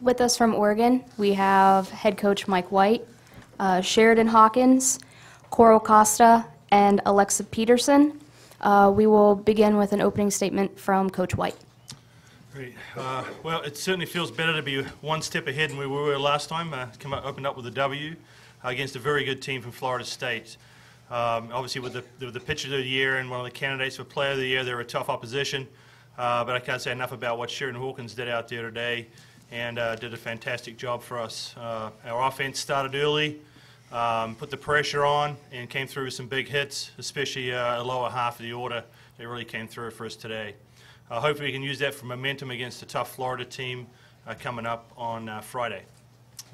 With us from Oregon, we have head coach Mike White, Sheridan Hawkins, Coral Costa, and Alexa Peterson. We will begin with an opening statement from Coach White. Great. Well, it certainly feels better to be one step ahead than we were last time. Opened up with a W against a very good team from Florida State. Obviously, with the pitcher of the year and one of the candidates for player of the year, they were a tough opposition. But I can't say enough about what Sheridan Hawkins did out there today, and did a fantastic job for us. Our offense started early, put the pressure on, and came through with some big hits, especially the lower half of the order. They really came through for us today. Hopefully we can use that for momentum against a tough Florida team coming up on Friday.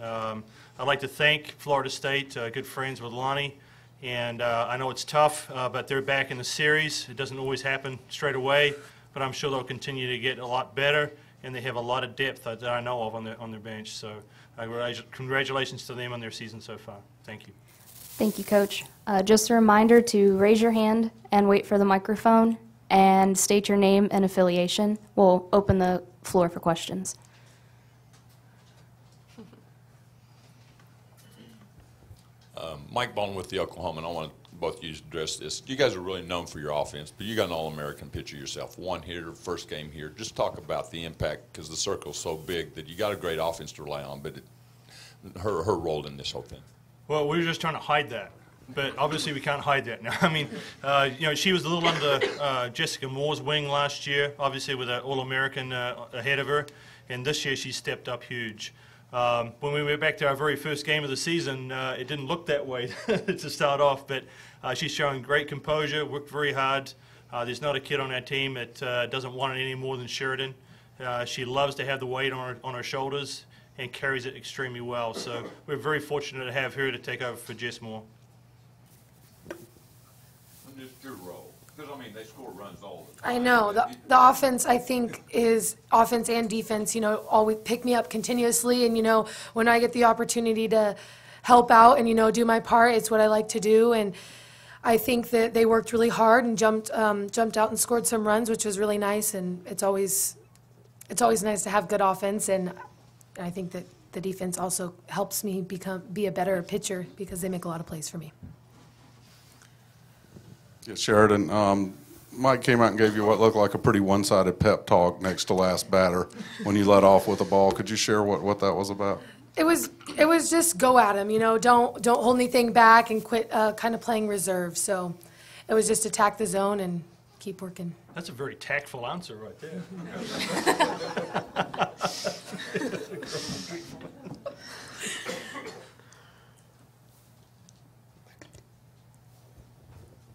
I'd like to thank Florida State, good friends with Lonnie, and I know it's tough, but they're back in the series. It doesn't always happen straight away, but I'm sure they'll continue to get a lot better, and they have a lot of depth that I know of on their bench. So congratulations to them on their season so far. Thank you. Thank you, Coach. Just a reminder to raise your hand and wait for the microphone and state your name and affiliation. We'll open the floor for questions. Mike Baldwin with the Oklahoman. I want both of you to address this. You guys are really known for your offense, but you got an All-American pitcher yourself. One hitter, first game here. Just talk about the impact, because the circle's so big that you got a great offense to rely on, but her role in this whole thing. Well, we were just trying to hide that, but obviously we can't hide that now. I mean, she was a little under Jessica Moore's wing last year, obviously with an All-American ahead of her, and this year she stepped up huge. When we went back to our very first game of the season, it didn't look that way to start off, but she's showing great composure, worked very hard. There's not a kid on our team that doesn't want it any more than Sheridan. She loves to have the weight on her shoulders and carries it extremely well. So we're very fortunate to have her to take over for Jess Moore. And just your role, because I mean they score runs all the I time. know. The offense, I think, is offense and defense, always pick me up continuously. And, when I get the opportunity to help out and, do my part, it's what I like to do. And I think that they worked really hard and jumped out and scored some runs, which was really nice. And it's always nice to have good offense. And I think that the defense also helps me be a better pitcher because they make a lot of plays for me. Yeah, Sheridan, Mike came out and gave you what looked like a pretty one-sided pep talk next to last batter when you led off with the ball. Could you share what that was about? It was just go at him, don't hold anything back and quit kind of playing reserve. So it was just attack the zone and keep working. That's a very tactful answer right there.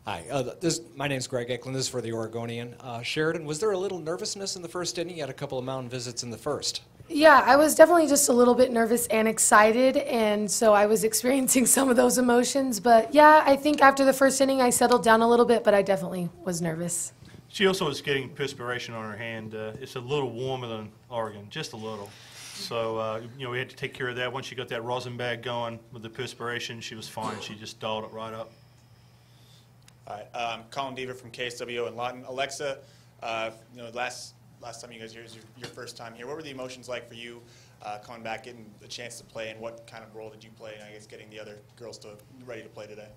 Hi, my name's Greg Eklund. This is for the Oregonian. Sheridan, was there a little nervousness in the first inning? You had a couple of mound visits in the first. Yeah, I was definitely just a little bit nervous and excited, and so I was experiencing some of those emotions. But yeah, I think after the first inning I settled down a little bit, but I definitely was nervous. She also was getting perspiration on her hand. It's a little warmer than Oregon, just a little. So, we had to take care of that. Once she got that rosin bag going with the perspiration, she was fine. She just dialed it right up. All right, Colin Deaver from KSWO in Lawton. Alexa, last time you guys here was your first time here. What were the emotions like for you coming back, getting the chance to play, and what kind of role did you play in, I guess, getting the other girls ready to play today?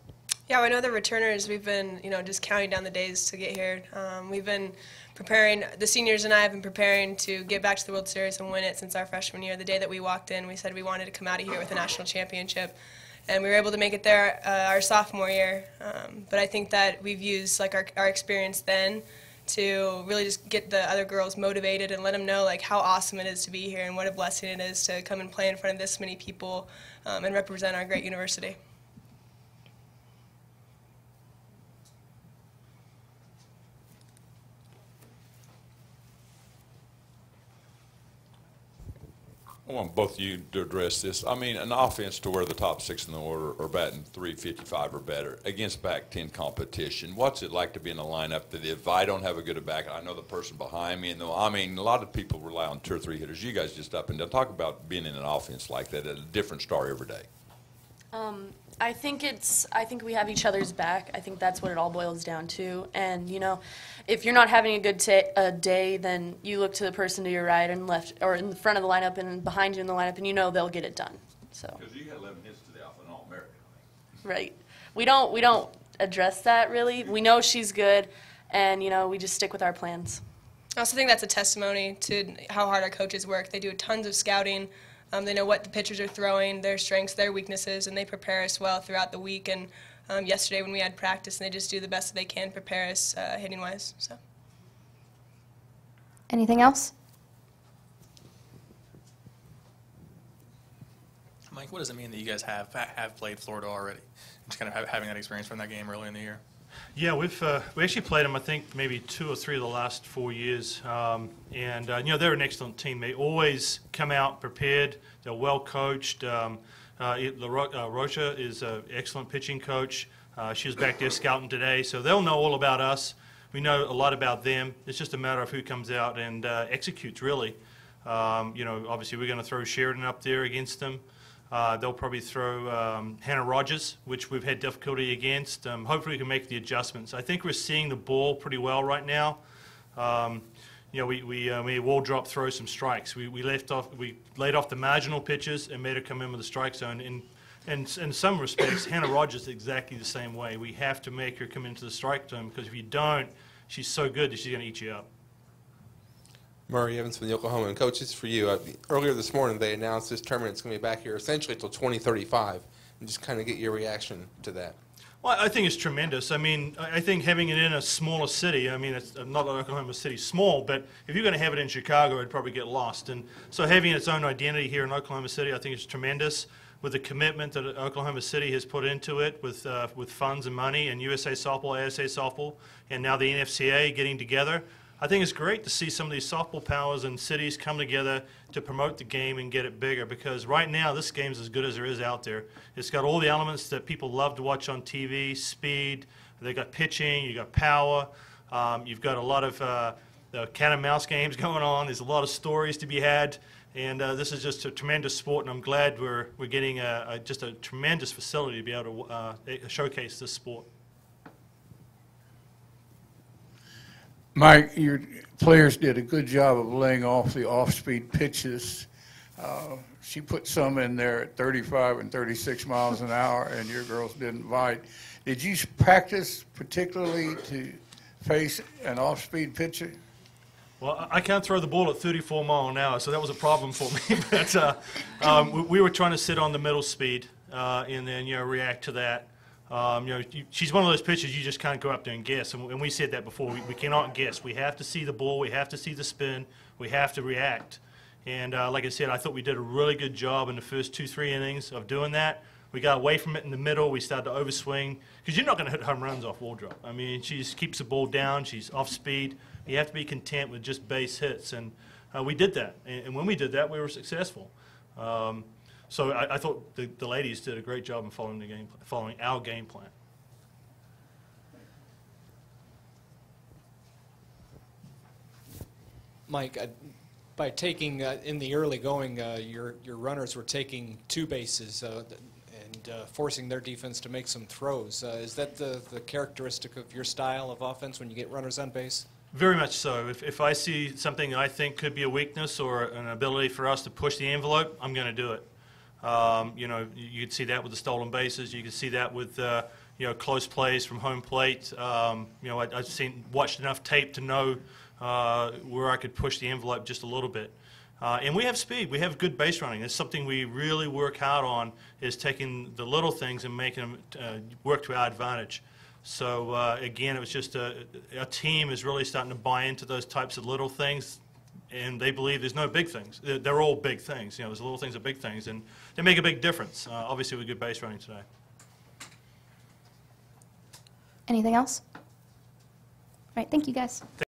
Yeah, I know the returners, we've been, just counting down the days to get here. We've been preparing, the seniors and I have been preparing to get back to the World Series and win it since our freshman year. The day that we walked in, we said we wanted to come out of here with a national championship. And we were able to make it there our sophomore year. But I think that we've used our experience then to really just get the other girls motivated and let them know how awesome it is to be here and what a blessing it is to come and play in front of this many people and represent our great university. I want both of you to address this. I mean, an offense to where the top six in the order are batting .355 or better against Pac-10 competition. What's it like to be in a lineup that if I don't have a good back, I know the person behind me. And I mean, a lot of people rely on 2 or 3 hitters. You guys just up and down. Talk about being in an offense like that, a different star every day. I think we have each other's back. I think that's what it all boils down to. And, you know, if you're not having a good day, then you look to the person to your right and left, or in the front of the lineup and behind you in the lineup, and you know they'll get it done. So. Because you had 11 hits to the Alpha and All-American. Right. We don't address that really. We know she's good, and, you know, we just stick with our plans. I also think that's a testimony to how hard our coaches work. They do tons of scouting. They know what the pitchers are throwing, their strengths, their weaknesses, and they prepare us well throughout the week. And yesterday when we had practice, and they just do the best that they can prepare us hitting-wise. So. Anything else? Mike, what does it mean that you guys have played Florida already? Just kind of having that experience from that game early in the year. Yeah, we actually played them, I think, maybe 2 or 3 of the last 4 years. You know, they're an excellent team. They always come out prepared. They're well coached. Rocha is an excellent pitching coach. She was back there scouting today, so they'll know all about us. We know a lot about them. It's just a matter of who comes out and executes, really. You know, obviously we're going to throw Sheridan up there against them. They'll probably throw Hannah Rogers, which we've had difficulty against. Hopefully we can make the adjustments. I think we're seeing the ball pretty well right now. You know, we wall drop, throw some strikes. We laid off the marginal pitches and made her come in with the strike zone. And in some respects, Hannah Rogers is exactly the same way. We have to make her come into the strike zone, because if you don't, she's so good that she's going to eat you up. Murray Evans from the Oklahoman. Coach, this is for you. Earlier this morning, they announced this tournament's going to be back here essentially until 2035, and just kind of get your reaction to that. Well, I think it's tremendous. I mean, I think having it in a smaller city, I mean, it's not that Oklahoma City's small, but if you're going to have it in Chicago, it'd probably get lost. And so having its own identity here in Oklahoma City, I think is tremendous, with the commitment that Oklahoma City has put into it with funds and money, and USA Softball, ASA Softball, and now the NFCA getting together. I think it's great to see some of these softball powers and cities come together to promote the game and get it bigger, because right now this game's as good as there is out there. It's got all the elements that people love to watch on TV: speed, they got pitching, you got power, you've got a lot of cat and mouse games going on. There's a lot of stories to be had, and this is just a tremendous sport, and I'm glad we're getting just a tremendous facility to be able to showcase this sport. Mike, your players did a good job of laying off the off-speed pitches. She put some in there at 35 and 36 miles an hour, and your girls didn't bite. Did you practice particularly to face an off-speed pitcher? Well, I can't throw the ball at 34 miles an hour, so that was a problem for me. But we were trying to sit on the middle speed and then, you know, react to that. You know, she's one of those pitchers you just can't go up there and guess, and we said that before. We cannot guess. We have to see the ball. We have to see the spin. We have to react. And like I said, I thought we did a really good job in the first 2-3 innings of doing that. We got away from it in the middle. We started to overswing, because you're not going to hit home runs off wall drop. I mean, she just keeps the ball down. She's off speed. You have to be content with just base hits, and we did that. And when we did that, we were successful. So I thought the ladies did a great job in following our game plan. Mike, by taking in the early going, your runners were taking 2 bases and forcing their defense to make some throws. Is that the characteristic of your style of offense when you get runners on base? Very much so. If I see something that I think could be a weakness or an ability for us to push the envelope, I'm going to do it. You know, you could see that with the stolen bases. You could see that with you know, close plays from home plate. You know, I've watched enough tape to know where I could push the envelope just a little bit. And we have speed. We have good base running. It's something we really work hard on, is taking the little things and making them work to our advantage. So again, it was just our team is really starting to buy into those types of little things. And they believe there's no big things. They're all big things. You know, there's little things are big things, and they make a big difference. Obviously, with good base running today. Anything else? All right, thank you, guys.